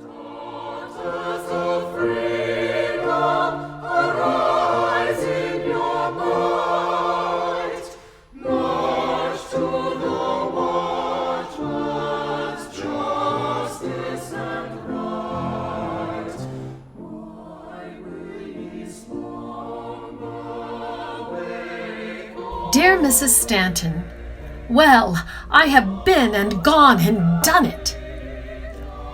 Daughters of freedom, arise in your might. March to the watchman's justice and right. Why will ye slumber? Wake up. Dear Mrs. Stanton, well, I have been and gone and done it.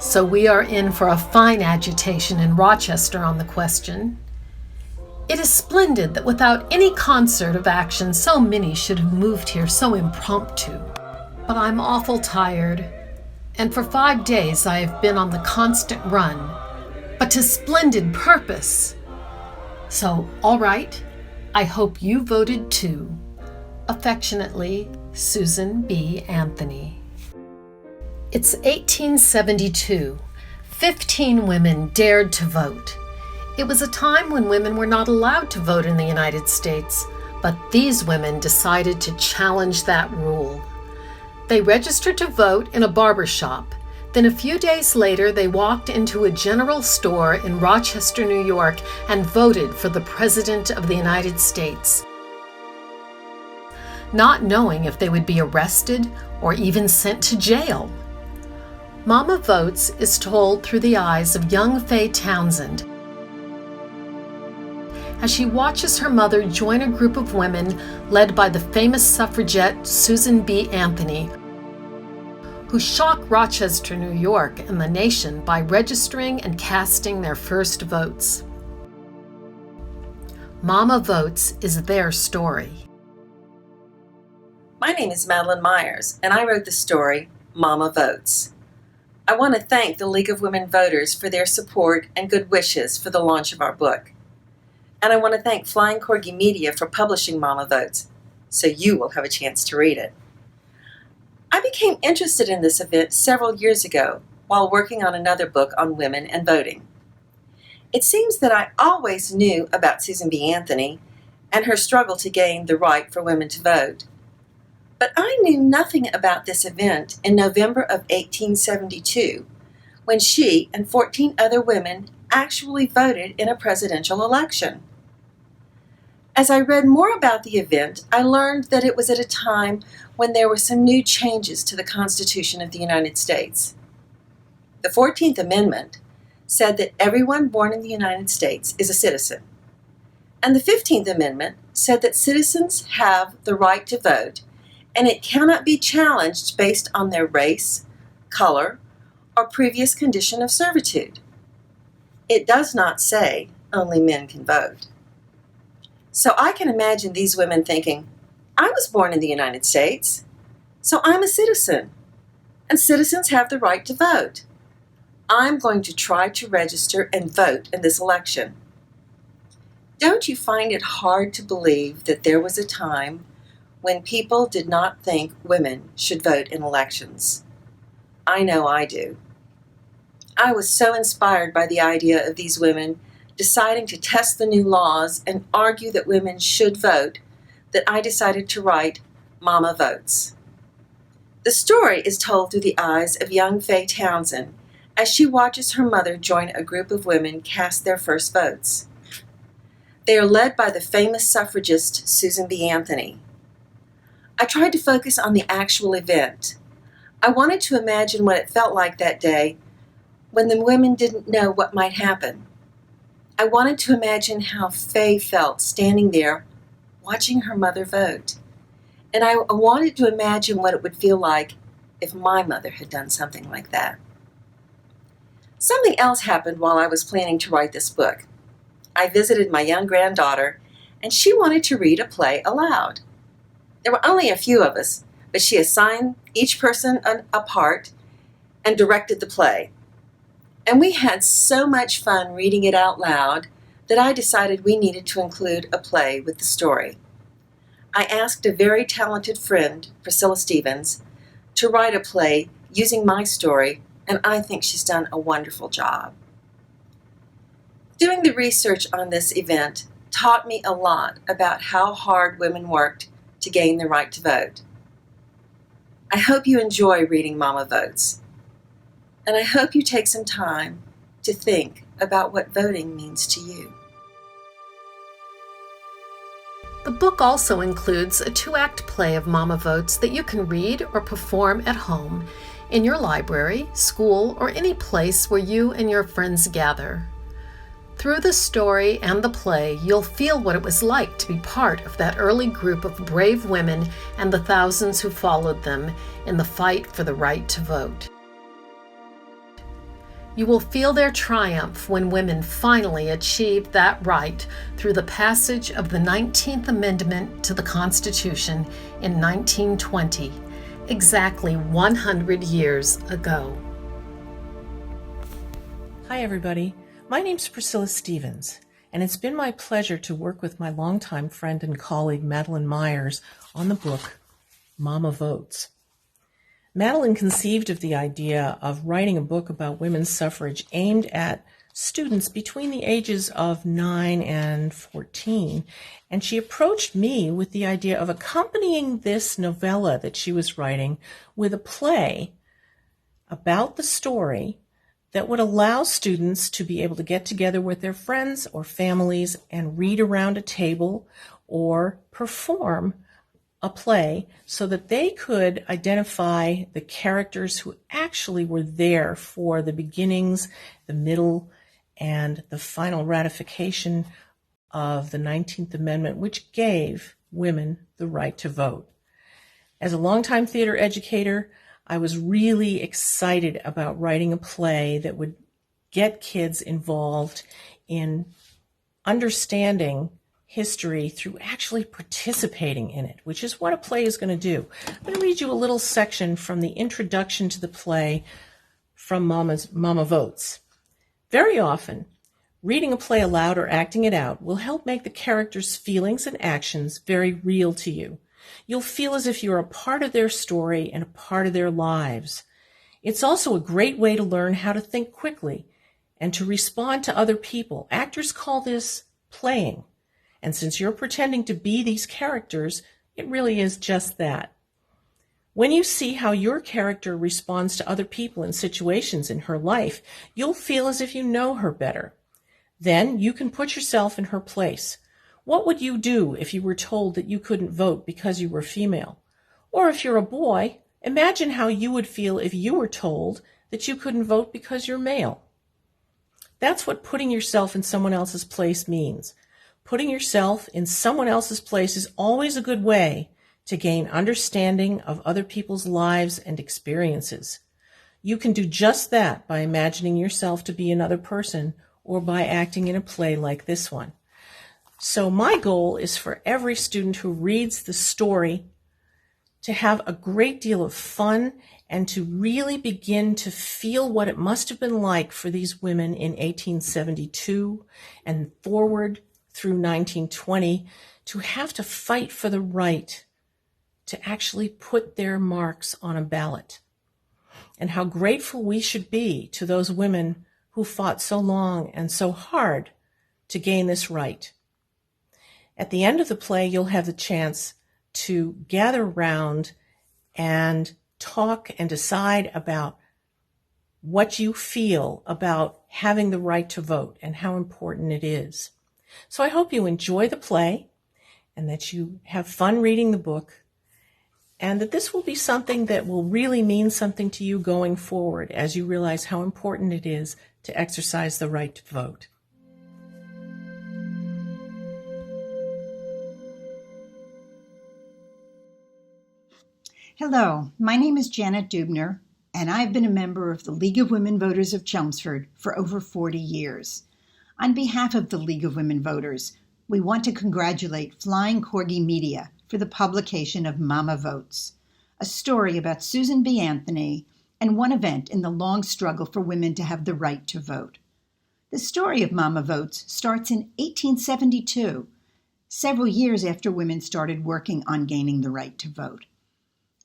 So we are in for a fine agitation in Rochester on the question. It is splendid that without any concert of action so many should have moved here so impromptu. But I'm awful tired, and for 5 days I have been on the constant run, but to splendid purpose. So, all right, I hope you voted too. Affectionately, Susan B. Anthony. It's 1872. 15 women dared to vote. It was a time when women were not allowed to vote in the United States, but these women decided to challenge that rule. They registered to vote in a barber shop. Then a few days later, they walked into a general store in Rochester, New York, and voted for the President of the United States, not knowing if they would be arrested or even sent to jail. Mama Votes is told through the eyes of young Faye Townsend as she watches her mother join a group of women led by the famous suffragette Susan B. Anthony, who shock Rochester, New York and the nation by registering and casting their first votes. Mama Votes is their story. My name is Madeline Myers, and I wrote the story, Mama Votes. I want to thank the League of Women Voters for their support and good wishes for the launch of our book. And I want to thank Flying Corgi Media for publishing Mama Votes, so you will have a chance to read it. I became interested in this event several years ago while working on another book on women and voting. It seems that I always knew about Susan B. Anthony and her struggle to gain the right for women to vote. But I knew nothing about this event in November of 1872, when she and 14 other women actually voted in a presidential election. As I read more about the event, I learned that it was at a time when there were some new changes to the Constitution of the United States. The 14th Amendment said that everyone born in the United States is a citizen. And the 15th Amendment said that citizens have the right to vote, and it cannot be challenged based on their race, color, or previous condition of servitude. It does not say only men can vote. So I can imagine these women thinking, I was born in the United States, so I'm a citizen, and citizens have the right to vote. I'm going to try to register and vote in this election. Don't you find it hard to believe that there was a time when people did not think women should vote in elections? I know I do. I was so inspired by the idea of these women deciding to test the new laws and argue that women should vote that I decided to write Mama Votes. The story is told through the eyes of young Faye Townsend as she watches her mother join a group of women cast their first votes. They are led by the famous suffragist Susan B. Anthony. I tried to focus on the actual event. I wanted to imagine what it felt like that day when the women didn't know what might happen. I wanted to imagine how Faye felt standing there watching her mother vote. And I wanted to imagine what it would feel like if my mother had done something like that. Something else happened while I was planning to write this book. I visited my young granddaughter, and she wanted to read a play aloud. There were only a few of us, but she assigned each person a part and directed the play. And we had so much fun reading it out loud that I decided we needed to include a play with the story. I asked a very talented friend, Priscilla Stevens, to write a play using my story, and I think she's done a wonderful job. Doing the research on this event taught me a lot about how hard women worked to gain the right to vote. I hope you enjoy reading Mama Votes. And I hope you take some time to think about what voting means to you. The book also includes a 2-act play of Mama Votes that you can read or perform at home, in your library, school, or any place where you and your friends gather. Through the story and the play, you'll feel what it was like to be part of that early group of brave women and the thousands who followed them in the fight for the right to vote. You will feel their triumph when women finally achieved that right through the passage of the 19th Amendment to the Constitution in 1920, exactly 100 years ago. Hi, everybody. My name's Priscilla Stevens, and it's been my pleasure to work with my longtime friend and colleague, Madeline Myers, on the book, Mama Votes. Madeline conceived of the idea of writing a book about women's suffrage aimed at students between the ages of 9 and 14, and she approached me with the idea of accompanying this novella that she was writing with a play about the story that would allow students to be able to get together with their friends or families and read around a table or perform a play so that they could identify the characters who actually were there for the beginnings, the middle, and the final ratification of the 19th Amendment, which gave women the right to vote. As a longtime theater educator, I was really excited about writing a play that would get kids involved in understanding history through actually participating in it, which is what a play is going to do. I'm going to read you a little section from the introduction to the play from Mama Votes. Very often, reading a play aloud or acting it out will help make the characters' feelings and actions very real to you. You'll feel as if you're a part of their story and a part of their lives. It's also a great way to learn how to think quickly and to respond to other people. Actors call this playing. And since you're pretending to be these characters, it really is just that. When you see how your character responds to other people and situations in her life, you'll feel as if you know her better. Then you can put yourself in her place. What would you do if you were told that you couldn't vote because you were female? Or if you're a boy, imagine how you would feel if you were told that you couldn't vote because you're male. That's what putting yourself in someone else's place means. Putting yourself in someone else's place is always a good way to gain understanding of other people's lives and experiences. You can do just that by imagining yourself to be another person or by acting in a play like this one. So my goal is for every student who reads the story to have a great deal of fun and to really begin to feel what it must have been like for these women in 1872 and forward through 1920 to have to fight for the right to actually put their marks on a ballot, and how grateful we should be to those women who fought so long and so hard to gain this right. At the end of the play, you'll have the chance to gather around and talk and decide about what you feel about having the right to vote and how important it is. So I hope you enjoy the play and that you have fun reading the book, and that this will be something that will really mean something to you going forward as you realize how important it is to exercise the right to vote. Hello, my name is Janet Dubner, and I've been a member of the League of Women Voters of Chelmsford for over 40 years. On behalf of the League of Women Voters, we want to congratulate Flying Corgi Media for the publication of Mama Votes, a story about Susan B. Anthony and one event in the long struggle for women to have the right to vote. The story of Mama Votes starts in 1872, several years after women started working on gaining the right to vote.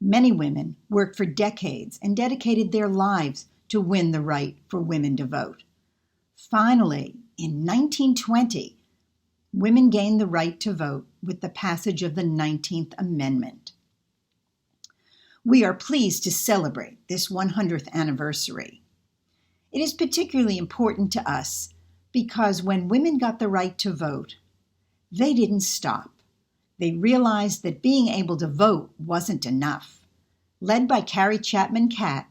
Many women worked for decades and dedicated their lives to win the right for women to vote. Finally, in 1920, women gained the right to vote with the passage of the 19th Amendment. We are pleased to celebrate this 100th anniversary It is particularly important to us because when women got the right to vote, they didn't stop. They realized that being able to vote wasn't enough. Led by Carrie Chapman Catt,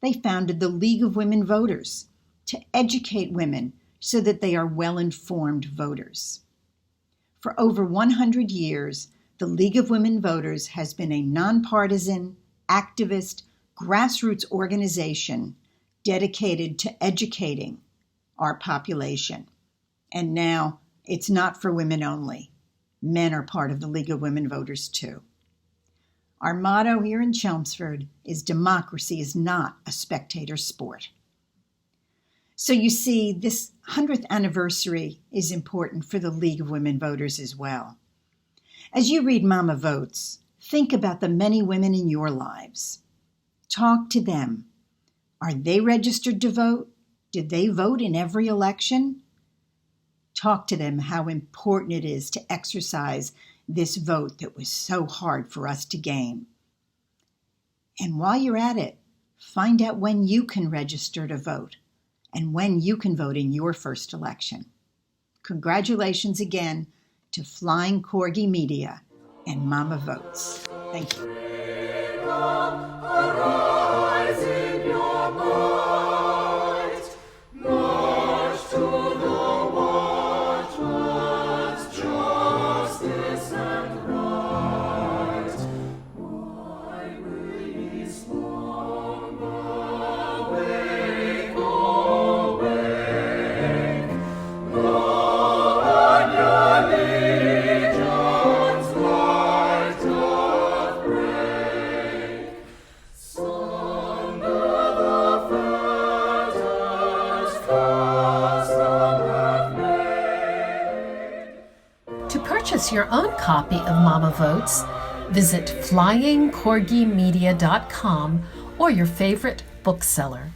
they founded the League of Women Voters to educate women so that they are well-informed voters. For over 100 years, the League of Women Voters has been a nonpartisan, activist, grassroots organization dedicated to educating our population. And now it's not for women only. Men are part of the League of Women Voters too. Our motto here in Chelmsford is democracy is not a spectator sport. So you see, this 100th anniversary is important for the League of Women Voters as well. As you read Mama Votes, think about the many women in your lives. Talk to them. Are they registered to vote? Did they vote in every election? Talk to them how important it is to exercise this vote that was so hard for us to gain. And while you're at it, find out when you can register to vote and when you can vote in your first election. Congratulations again to Flying Corgi Media and Mama Votes. Thank you. Arise in your might, march to the watchman's justice and right. Why will ye slumber? Wake, awake, Lord, your legion's light doth break. Sunder the fetters custom hath made. To purchase your own copy of Mama Votes, visit flyingcorgimedia.com or your favorite bookseller.